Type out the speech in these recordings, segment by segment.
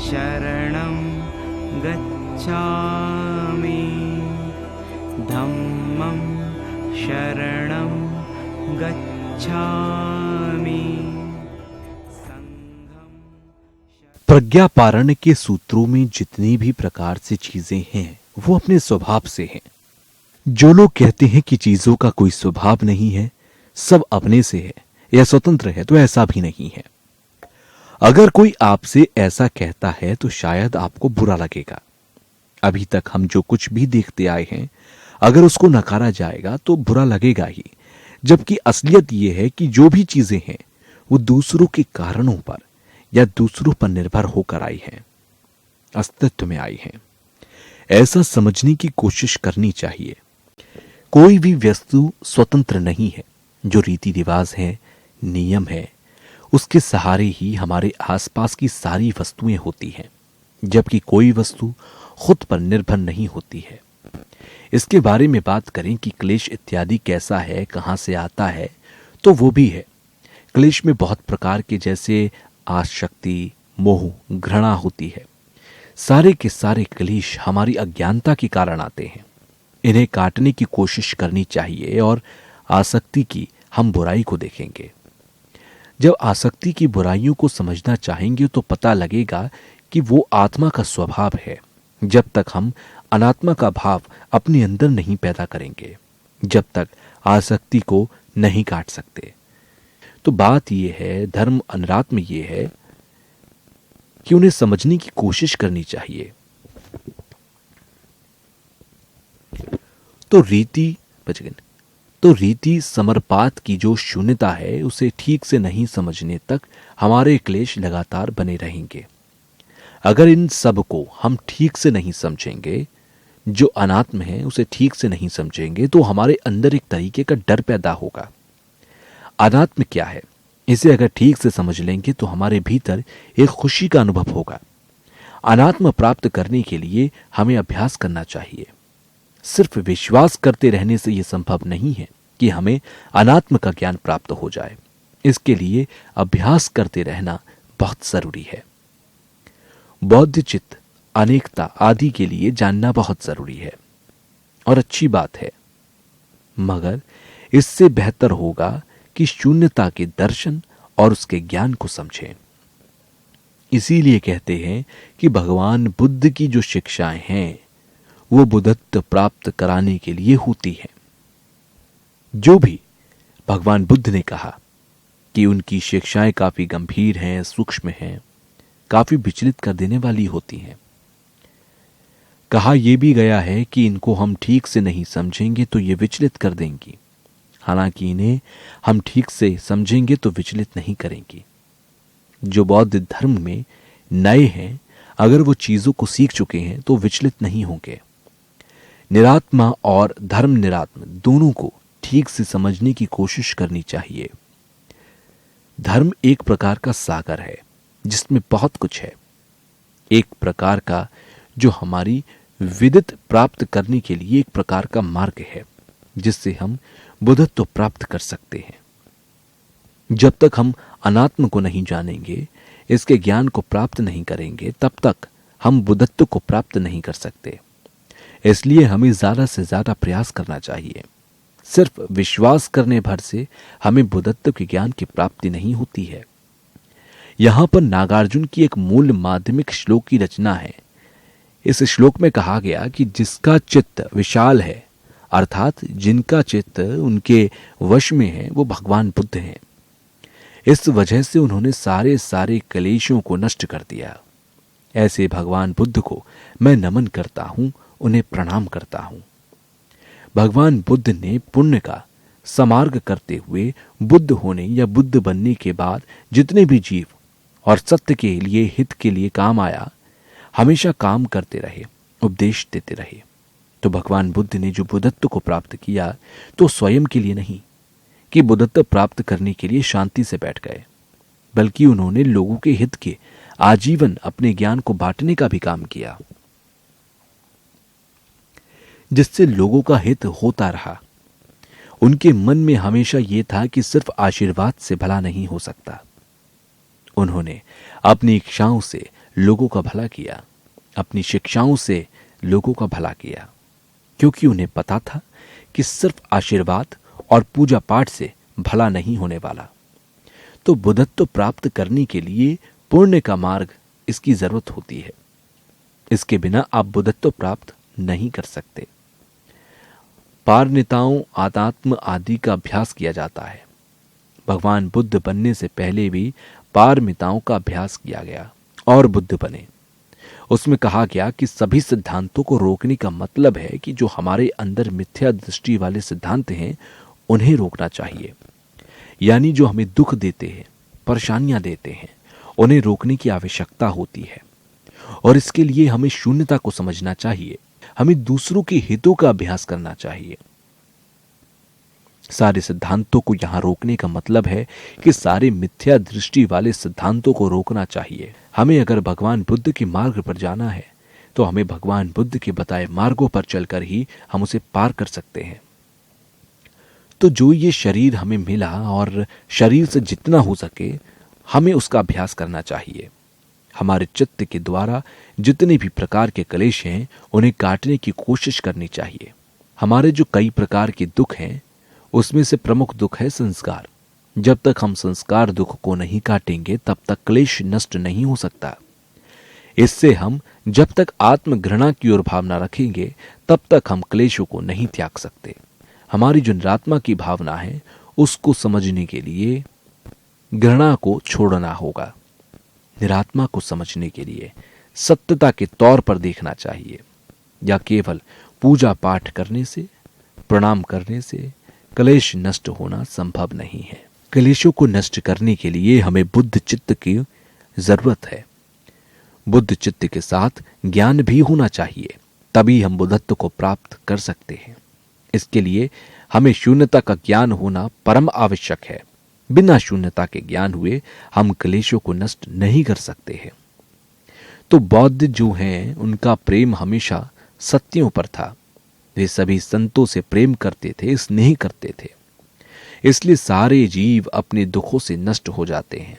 शरणं गच्छामि धम्मं शरणं गच्छामि संघं प्रज्ञापारण के सूत्रों में जितनी भी प्रकार से चीजें हैं वो अपने स्वभाव से हैं। जो लोग कहते हैं कि चीजों का कोई स्वभाव नहीं है, सब अपने से है या स्वतंत्र है, तो ऐसा भी नहीं है। अगर कोई आपसे ऐसा कहता है तो शायद आपको बुरा लगेगा। अभी तक हम जो कुछ भी देखते आए हैं, अगर उसको नकारा जाएगा तो बुरा लगेगा ही, जबकि असलियत यह है कि जो भी चीजें हैं वो दूसरों के कारणों पर या दूसरों पर निर्भर होकर आई हैं, अस्तित्व में आई हैं। ऐसा समझने की कोशिश करनी चाहिए। कोई भी वस्तु स्वतंत्र नहीं है। जो रीति रिवाज है, नियम है, उसके सहारे ही हमारे आसपास की सारी वस्तुएं होती हैं, जबकि कोई वस्तु खुद पर निर्भर नहीं होती है। इसके बारे में बात करें कि क्लेश इत्यादि कैसा है, कहां से आता है, तो वो भी है। क्लेश में बहुत प्रकार के, जैसे आसक्ति, मोह, घृणा होती है। सारे के सारे क्लेश हमारी अज्ञानता के कारण आते हैं। इन्हें काटने की कोशिश करनी चाहिए और आसक्ति की हम बुराई को देखेंगे। जब आसक्ति की बुराइयों को समझना चाहेंगे तो पता लगेगा कि वो आत्मा का स्वभाव है। जब तक हम अनात्मा का भाव अपने अंदर नहीं पैदा करेंगे, जब तक आसक्ति को नहीं काट सकते। तो बात यह है, धर्म अनात्म यह है कि उन्हें समझने की कोशिश करनी चाहिए। तो रीति समर्पात की जो शून्यता है, उसे ठीक से नहीं समझने तक हमारे क्लेश लगातार बने रहेंगे। अगर इन सब को हम ठीक से नहीं समझेंगे, जो अनात्म है उसे ठीक से नहीं समझेंगे, तो हमारे अंदर एक तरीके का डर पैदा होगा। अनात्म क्या है, इसे अगर ठीक से समझ लेंगे तो हमारे भीतर एक खुशी का अनुभव होगा। अनात्म प्राप्त करने के लिए हमें अभ्यास करना चाहिए। सिर्फ विश्वास करते रहने से यह संभव नहीं है कि हमें अनात्म का ज्ञान प्राप्त हो जाए। इसके लिए अभ्यास करते रहना बहुत जरूरी है। बौद्ध चित्त, अनेकता आदि के लिए जानना बहुत जरूरी है और अच्छी बात है, मगर इससे बेहतर होगा कि शून्यता के दर्शन और उसके ज्ञान को समझें। इसीलिए कहते हैं कि भगवान बुद्ध की जो शिक्षाएं हैं वो बुद्धत्व प्राप्त कराने के लिए होती हैं। जो भी भगवान बुद्ध ने कहा कि उनकी शिक्षाएं काफी गंभीर हैं, सूक्ष्म हैं, काफी विचलित कर देने वाली होती हैं। कहा यह भी गया है कि इनको हम ठीक से नहीं समझेंगे तो ये विचलित कर देंगी, हालांकि इन्हें हम ठीक से समझेंगे तो विचलित नहीं करेंगी। जो बौद्ध धर्म में नए हैं, अगर वो चीजों को सीख चुके हैं तो विचलित नहीं होंगे। निरात्मा और धर्म निरात्म दोनों को ठीक से समझने की कोशिश करनी चाहिए। धर्म एक प्रकार का सागर है जिसमें बहुत कुछ है, एक प्रकार का जो हमारी विदित प्राप्त करने के लिए एक प्रकार का मार्ग है जिससे हम बुद्धत्व प्राप्त कर सकते हैं। जब तक हम अनात्म को नहीं जानेंगे, इसके ज्ञान को प्राप्त नहीं करेंगे, तब तक हम बुद्धत्व को प्राप्त नहीं कर सकते। इसलिए हमें ज्यादा से ज्यादा प्रयास करना चाहिए। सिर्फ विश्वास करने भर से हमें बुद्धत्व के ज्ञान की प्राप्ति नहीं होती है। यहां पर नागार्जुन की एक मूल माध्यमिक श्लोक की रचना है। इस श्लोक में कहा गया कि जिसका चित्त विशाल है, अर्थात जिनका चित्त उनके वश में है, वो भगवान बुद्ध हैं। इस वजह से उन्होंने सारे क्लेशों को नष्ट कर दिया। ऐसे भगवान बुद्ध को मैं नमन करता हूं, उन्हें प्रणाम करता हूं। भगवान बुद्ध ने पुण्य का समार्ग करते हुए बुद्ध होने या बुद्ध बनने के बाद जितने भी जीव और सत्य के लिए, हित के लिए काम आया, हमेशा काम करते रहे, उपदेश देते रहे। तो भगवान बुद्ध ने जो बुद्धत्व को प्राप्त किया तो स्वयं के लिए नहीं कि बुद्धत्व प्राप्त करने के लिए शांति से बैठ गए, बल्कि उन्होंने लोगों के हित के आजीवन अपने ज्ञान को बांटने का भी काम किया, जिससे लोगों का हित होता रहा। उनके मन में हमेशा यह था कि सिर्फ आशीर्वाद से भला नहीं हो सकता। उन्होंने अपनी इच्छाओं से लोगों का भला किया, अपनी शिक्षाओं से लोगों का भला किया, क्योंकि उन्हें पता था कि सिर्फ आशीर्वाद और पूजा पाठ से भला नहीं होने वाला। तो बुद्धत्व प्राप्त करने के लिए पुण्य का मार्ग इसकी जरूरत होती है। इसके बिना आप बुद्धत्व प्राप्त नहीं कर सकते। पारनिताओं, आध्यात्म आदि का अभ्यास किया जाता है। भगवान बुद्ध बनने से पहले भी पारमिताओं का अभ्यास किया गया और बुद्ध बने। उसमें कहा गया कि सभी सिद्धांतों को रोकने का मतलब है कि जो हमारे अंदर मिथ्या दृष्टि वाले सिद्धांत हैं उन्हें रोकना चाहिए। यानी जो हमें दुख देते हैं, परेशानियां देते हैं, उन्हें रोकने की आवश्यकता होती है। और इसके लिए हमें शून्यता को समझना चाहिए। हमें दूसरों के हितों का अभ्यास करना चाहिए। सारे सिद्धांतों को यहां रोकने का मतलब है कि सारे मिथ्या दृष्टि वाले सिद्धांतों को रोकना चाहिए। हमें अगर भगवान बुद्ध के मार्ग पर जाना है तो हमें भगवान बुद्ध के बताए मार्गों पर चलकर ही हम उसे पार कर सकते हैं। तो जो ये शरीर हमें मिला और शरीर से जितना हो सके हमें उसका अभ्यास करना चाहिए। हमारे चित्त के द्वारा जितने भी प्रकार के क्लेश हैं उन्हें काटने की कोशिश करनी चाहिए। हमारे जो कई प्रकार के दुख हैं उसमें से प्रमुख दुख है संस्कार। जब तक हम संस्कार दुख को नहीं काटेंगे तब तक क्लेश नष्ट नहीं हो सकता। इससे हम जब तक आत्मघृणा की ओर भावना रखेंगे तब तक हम क्लेशों को नहीं त्याग सकते। हमारी जो निरात्मा की भावना है उसको समझने के लिए घृणा को छोड़ना होगा। निरात्मा को समझने के लिए सत्यता के तौर पर देखना चाहिए, या केवल पूजा पाठ करने से, प्रणाम करने से क्लेश नष्ट होना संभव नहीं है। क्लेशों को नष्ट करने के लिए हमें बुद्ध चित्त की जरूरत है। बुद्ध चित्त के साथ ज्ञान भी होना चाहिए, तभी हम बुद्धत्व को प्राप्त कर सकते हैं। इसके लिए हमें शून्यता का ज्ञान होना परम आवश्यक है। बिना शून्यता के ज्ञान हुए हम क्लेशों को नष्ट नहीं कर सकते हैं। तो बौद्ध जो हैं उनका प्रेम हमेशा सत्यों पर था। वे सभी संतों से प्रेम करते थे, स्नेह करते थे। इसलिए सारे जीव अपने दुखों से नष्ट हो जाते हैं।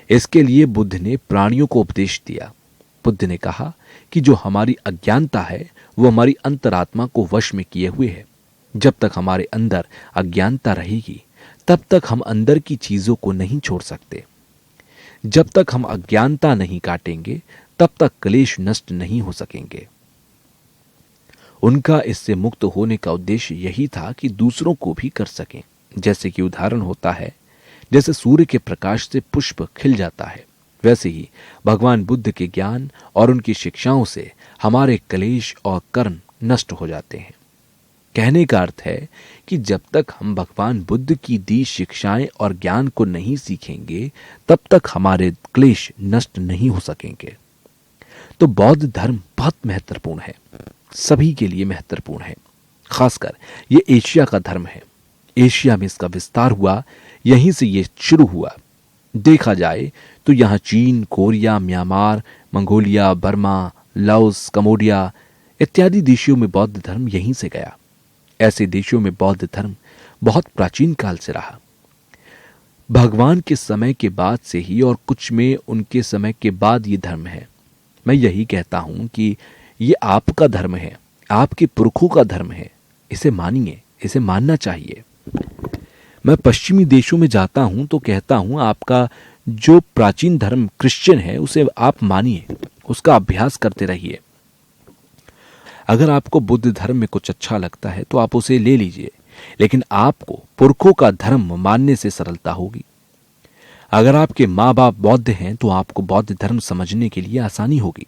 इसके लिए बुद्ध ने प्राणियों को उपदेश दिया। बुद्ध ने कहा कि जो हमारी अज्ञानता है वो हमारी अंतरात्मा को वश में किए हुए है। जब तक हमारे अंदर अज्ञानता रहेगी तब तक हम अंदर की चीजों को नहीं छोड़ सकते। जब तक हम अज्ञानता नहीं काटेंगे तब तक क्लेश नष्ट नहीं हो सकेंगे। उनका इससे मुक्त होने का उद्देश्य यही था कि दूसरों को भी कर सकें। जैसे कि उदाहरण होता है, जैसे सूर्य के प्रकाश से पुष्प खिल जाता है, वैसे ही भगवान बुद्ध के ज्ञान और उनकी शिक्षाओं से हमारे क्लेश और कर्म नष्ट हो जाते हैं। कहने का अर्थ है कि जब तक हम भगवान बुद्ध की दी शिक्षाएं और ज्ञान को नहीं सीखेंगे तब तक हमारे क्लेश नष्ट नहीं हो सकेंगे। तो बौद्ध धर्म बहुत महत्वपूर्ण है, सभी के लिए महत्वपूर्ण है। खासकर ये एशिया का धर्म है। एशिया में इसका विस्तार हुआ, यहीं से ये शुरू हुआ। देखा जाए तो यहाँ चीन, Korea, Myanmar, Mongolia, Burma, Laos, Cambodia इत्यादि देशों में बौद्ध धर्म यहीं से गया। ऐसे देशों में बौद्ध धर्म बहुत प्राचीन काल से रहा। भगवान के समय के बाद से ही और कुछ में उनके समय के बाद ये धर्म है। मैं यही कहता हूं कि ये आपका धर्म है, आपके पुरखों का धर्म है। इसे मानिए, इसे मानना चाहिए। मैं पश्चिमी देशों में जाता हूं तो कहता हूं आपका जो प्राचीन धर्म क्रिश्चियन है उसे आप मानिए, उसका अभ्यास करते रहिए। अगर आपको बुद्ध धर्म में कुछ अच्छा लगता है तो आप उसे ले लीजिए, लेकिन आपको पुरखों का धर्म मानने से सरलता होगी। अगर आपके माँ बाप बौद्ध हैं तो आपको बौद्ध धर्म समझने के लिए आसानी होगी।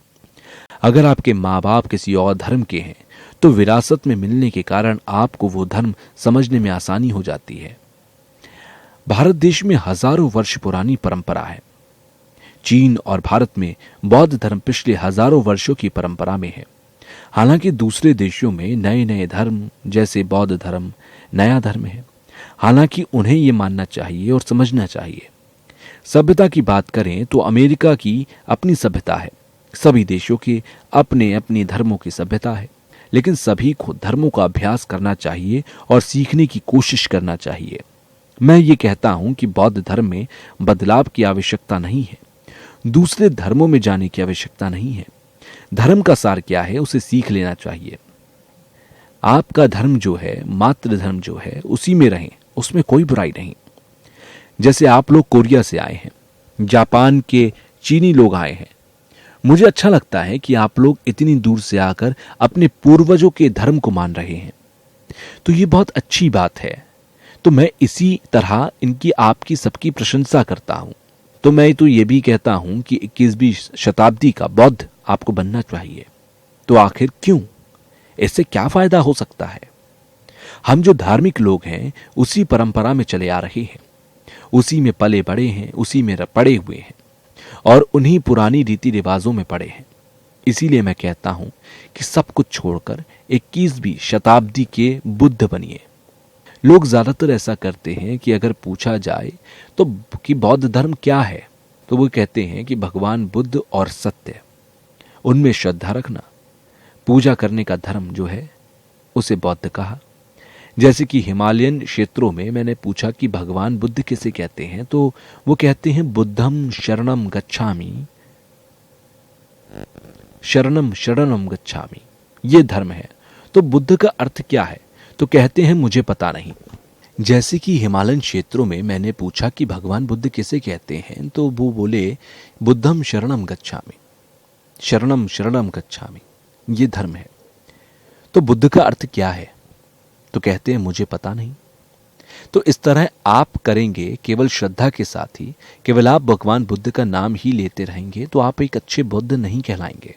अगर आपके माँ बाप किसी और धर्म के हैं तो विरासत में मिलने के कारण आपको वो धर्म समझने में आसानी हो जाती है। भारत देश में हजारों वर्ष पुरानी परंपरा है। चीन और भारत में बौद्ध धर्म पिछले हजारों वर्षों की परंपरा में है। हालांकि दूसरे देशों में नए नए धर्म जैसे बौद्ध धर्म नया धर्म है। हालांकि उन्हें यह मानना चाहिए और समझना चाहिए। सभ्यता की बात करें तो अमेरिका की अपनी सभ्यता है, सभी देशों के अपने अपने धर्मों की सभ्यता है, लेकिन सभी को धर्मों का अभ्यास करना चाहिए और सीखने की कोशिश करना चाहिए। मैं ये कहता हूं कि बौद्ध धर्म में बदलाव की आवश्यकता नहीं है। दूसरे धर्मों में जाने की आवश्यकता नहीं है। धर्म का सार क्या है उसे सीख लेना चाहिए। आपका धर्म जो है, मातृ धर्म जो है, उसी में रहें, उसमें कोई बुराई नहीं। जैसे आप लोग कोरिया से आए हैं, जापान के चीनी लोग आए हैं, मुझे अच्छा लगता है कि आप लोग इतनी दूर से आकर अपने पूर्वजों के धर्म को मान रहे हैं, तो ये बहुत अच्छी बात है। तो मैं इसी तरह इनकी, आपकी सबकी प्रशंसा करता हूं। तो मैं तो ये भी कहता हूं कि 21वीं शताब्दी का बौद्ध आपको बनना चाहिए। तो आखिर क्यों? इससे क्या फायदा हो सकता है? हम जो धार्मिक लोग हैं उसी परंपरा में चले आ रहे हैं, उसी में पले बड़े हैं, उसी में पड़े हुए हैं और उन्हीं पुरानी रीति रिवाजों में पड़े हैं। इसीलिए मैं कहता हूं कि सब कुछ छोड़कर 21वीं शताब्दी के बुद्ध बनिए। लोग ज्यादातर ऐसा करते हैं कि अगर पूछा जाए तो कि बौद्ध धर्म क्या है, तो वो कहते हैं कि भगवान बुद्ध और सत्य, उनमें श्रद्धा रखना, पूजा करने का धर्म जो है उसे बौद्ध कहा। जैसे कि हिमालयन क्षेत्रों में मैंने पूछा कि भगवान बुद्ध किसे कहते हैं, तो वो कहते हैं बुद्धम शरणम गच्छामि, शरणम शरणम गच्छामि, ये धर्म है। तो बुद्ध का अर्थ क्या है? तो कहते हैं मुझे पता नहीं। जैसे कि हिमालयन क्षेत्रों में मैंने पूछा कि भगवान बुद्ध किसे कहते हैं, तो वो बोले बुद्धम शरणम गच्छामि, शरणम शरणम गच्छामि, ये धर्म है। तो बुद्ध का अर्थ क्या है? तो कहते हैं मुझे पता नहीं। तो इस तरह आप करेंगे केवल श्रद्धा के साथ ही, केवल आप भगवान बुद्ध का नाम ही लेते रहेंगे, तो आप एक अच्छे बुद्ध नहीं कहलाएंगे।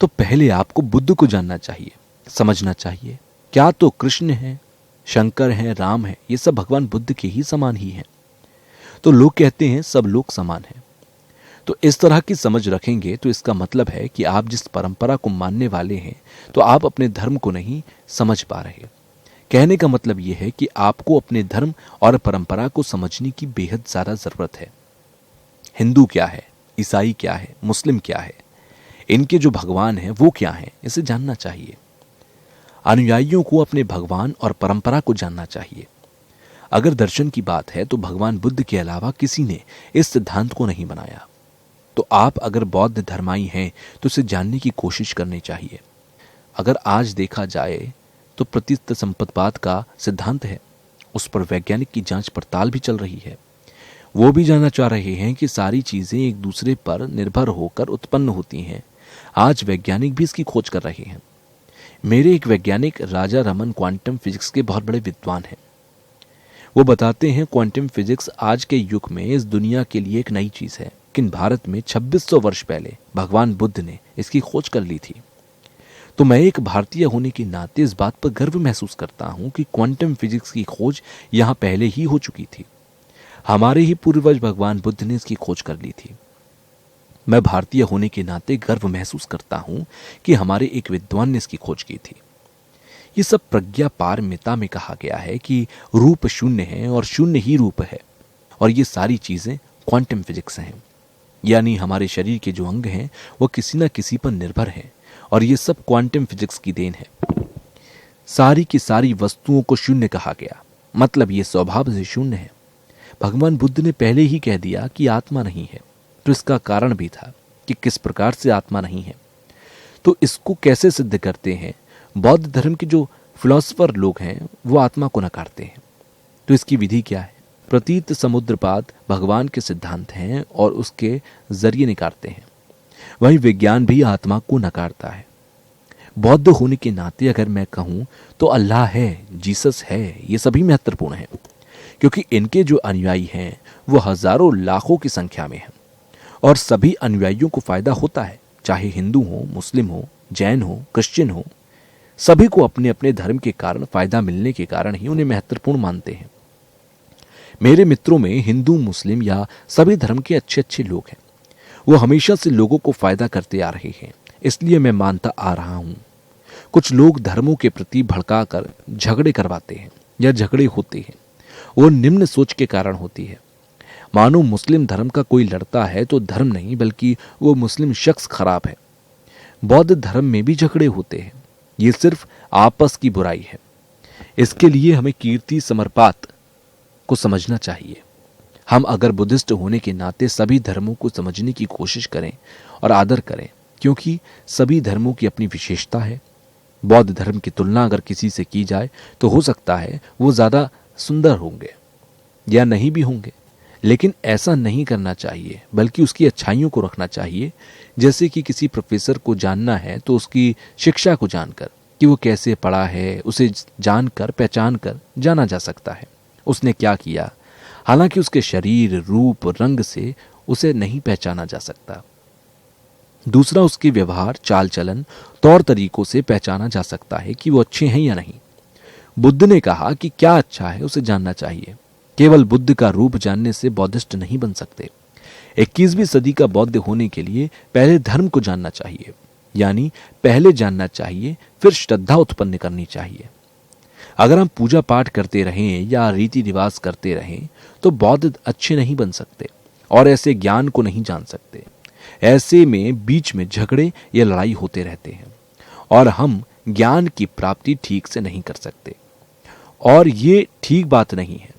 तो पहले आपको बुद्ध को जानना चाहिए, समझना चाहिए। क्या तो कृष्ण है, शंकर है, राम है, ये सब भगवान बुद्ध के ही समान ही हैं। तो लोग कहते हैं सब लोग समान हैं। तो इस तरह की समझ रखेंगे तो इसका मतलब है कि आप जिस परंपरा को मानने वाले हैं, तो आप अपने धर्म को नहीं समझ पा रहे। कहने का मतलब यह है कि आपको अपने धर्म और परंपरा को समझने की बेहद ज्यादा जरूरत है। हिंदू क्या है, ईसाई क्या है, मुस्लिम क्या है, इनके जो भगवान हैं वो क्या हैं, इसे जानना चाहिए। अनुयायियों को अपने भगवान और परंपरा को जानना चाहिए। अगर दर्शन की बात है तो भगवान बुद्ध के अलावा किसी ने इस सिद्धांत को नहीं बनाया। तो आप अगर बौद्ध धर्माई हैं तो इसे जानने की कोशिश करनी चाहिए। अगर आज देखा जाए तो प्रतीत संपत्तिवाद का सिद्धांत है, उस पर वैज्ञानिक की जांच पड़ताल भी चल रही है। वो भी जानना चाह रहे हैं कि सारी चीजें एक दूसरे पर निर्भर होकर उत्पन्न होती हैं। आज वैज्ञानिक भी इसकी खोज कर रहे हैं। मेरे एक वैज्ञानिक राजा रमन क्वांटम फिजिक्स के बहुत बड़े विद्वान हैं। वो बताते हैं क्वांटम फिजिक्स आज के युग में इस दुनिया के लिए एक नई चीज है, लेकिन भारत में 2600 वर्ष पहले भगवान बुद्ध ने इसकी खोज कर ली थी। तो मैं एक भारतीय होने के नाते इस बात पर गर्व महसूस करता हूं कि क्वांटम फिजिक्स की खोज यहां पहले ही हो चुकी थी। हमारे ही पूर्वज भगवान बुद्ध ने इसकी खोज कर ली थी। मैं भारतीय होने के नाते गर्व महसूस करता हूं कि हमारे एक विद्वान ने इसकी खोज की थी। ये सब प्रज्ञा पारमिता में कहा गया है कि रूप शून्य है और शून्य ही रूप है, और ये सारी चीजें क्वांटम फिजिक्स हैं। यानी हमारे शरीर के जो अंग हैं वो किसी न किसी पर निर्भर हैं, और ये सब क्वांटम फिजिक्स की देन है। सारी की सारी वस्तुओं को शून्य कहा गया, मतलब ये स्वभाव से शून्य है। भगवान बुद्ध ने पहले ही कह दिया कि आत्मा नहीं है, तो इसका कारण भी था कि किस प्रकार से आत्मा नहीं है। तो इसको कैसे सिद्ध करते हैं? बौद्ध धर्म के जो फिलोसफर लोग हैं वो आत्मा को नकारते हैं। तो इसकी विधि क्या है? प्रतीत समुद्रपात भगवान के सिद्धांत हैं और उसके जरिए नकारते हैं। वहीं विज्ञान भी आत्मा को नकारता है। बौद्ध होने के नाते अगर मैं कहूं तो अल्लाह है, जीसस है, ये सभी महत्वपूर्ण है, क्योंकि इनके जो अनुयायी हैं वो हजारों लाखों की संख्या में हैं, और सभी अनुयायियों को फायदा होता है, चाहे हिंदू हो, मुस्लिम हो, जैन हो, क्रिश्चियन हो। सभी को अपने अपने धर्म के कारण फायदा मिलने के कारण ही उन्हें महत्वपूर्ण मानते हैं। मेरे मित्रों में हिंदू, मुस्लिम या सभी धर्म के अच्छे अच्छे लोग हैं। वो हमेशा से लोगों को फायदा करते आ रहे हैं, इसलिए मैं मानता आ रहा हूं। कुछ लोग धर्मों के प्रति भड़काकर झगड़े करवाते हैं या झगड़े होते हैं, वो निम्न सोच के कारण होती है। मानो मुस्लिम धर्म का कोई लड़ता है तो धर्म नहीं बल्कि वो मुस्लिम शख्स खराब है। बौद्ध धर्म में भी झगड़े होते हैं, ये सिर्फ आपस की बुराई है। इसके लिए हमें कीर्ति समर्पात को समझना चाहिए। हम अगर बुद्धिस्ट होने के नाते सभी धर्मों को समझने की कोशिश करें और आदर करें, क्योंकि सभी धर्मों की अपनी विशेषता है। बौद्ध धर्म की तुलना अगर किसी से की जाए तो हो सकता है वो ज़्यादा सुंदर होंगे या नहीं भी होंगे, लेकिन ऐसा नहीं करना चाहिए, बल्कि उसकी अच्छाइयों को रखना चाहिए। जैसे कि किसी प्रोफेसर को जानना है तो उसकी शिक्षा को जानकर कि वो कैसे पढ़ा है, उसे जानकर पहचान कर जाना जा सकता है उसने क्या किया। हालांकि उसके शरीर, रूप, रंग से उसे नहीं पहचाना जा सकता। दूसरा, उसके व्यवहार, चाल चलन, तौर तरीकों से पहचाना जा सकता है कि वो अच्छे हैं या नहीं। बुद्ध ने कहा कि क्या अच्छा है उसे जानना चाहिए। केवल बुद्ध का रूप जानने से बौद्धिस्ट नहीं बन सकते। 21वीं सदी का बौद्ध होने के लिए पहले धर्म को जानना चाहिए, यानी पहले जानना चाहिए, फिर श्रद्धा उत्पन्न करनी चाहिए। अगर हम पूजा पाठ करते रहें या रीति रिवाज करते रहें तो बौद्ध अच्छे नहीं बन सकते और ऐसे ज्ञान को नहीं जान सकते। ऐसे में बीच में झगड़े या लड़ाई होते रहते हैं और हम ज्ञान की प्राप्ति ठीक से नहीं कर सकते, और ये ठीक बात नहीं है।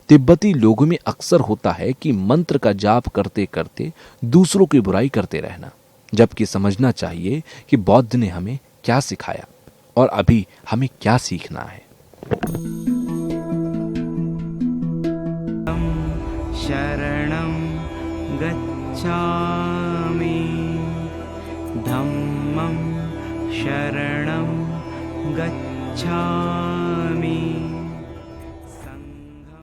तिब्बती लोगों में अक्सर होता है कि मंत्र का जाप करते करते दूसरों की बुराई करते रहना, जबकि समझना चाहिए कि बौद्ध ने हमें क्या सिखाया और अभी हमें क्या सीखना है। शरणं गच्छामि धम्मं शरणं गच्छामि